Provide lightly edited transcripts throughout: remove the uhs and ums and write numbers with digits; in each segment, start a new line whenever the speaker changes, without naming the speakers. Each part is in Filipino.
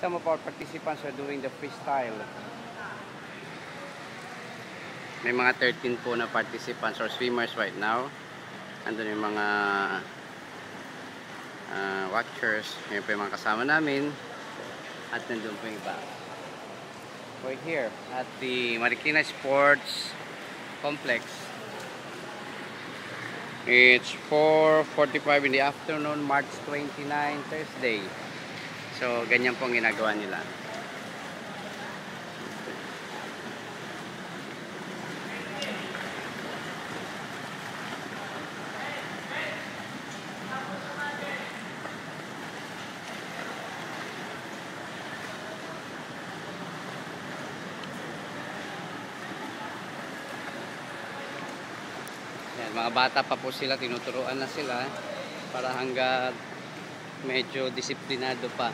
Some of our participants are doing the freestyle. May mga 13 po na participants or swimmers right now. Andun yung mga watchers. Ngayon po yung mga kasama namin. At nandun po yung iba. We're here at the Marikina Sports Complex. It's 4:45 in the afternoon, March 29, Thursday. So, ganyan pong ginagawa nila. Yan, mga bata pa po sila, tinuturuan na sila para hanggang medyo disiplinado pa.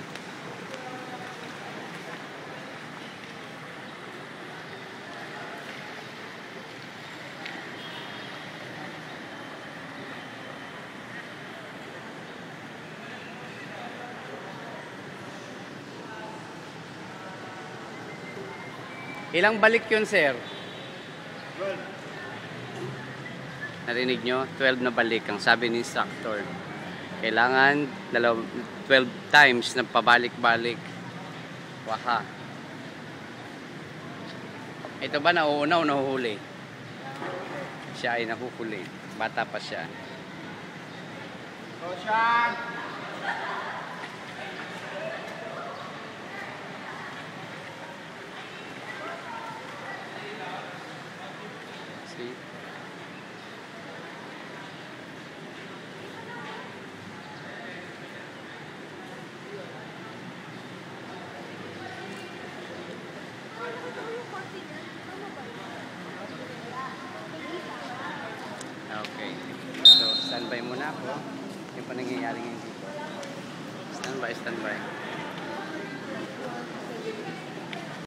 Ilang balik yun, sir?
12.
Narinig nyo? 12 na balik ang sabi ni instructor. Kailangan 12 times na pabalik-balik. Waha. Ito ba nauuna o nahuhuli? Siya ay nahuhuli. Bata pa siya.
Roshan!
See? Okay. So, standby muna ako. Yung pa nangyayari ngayon dito. Standby.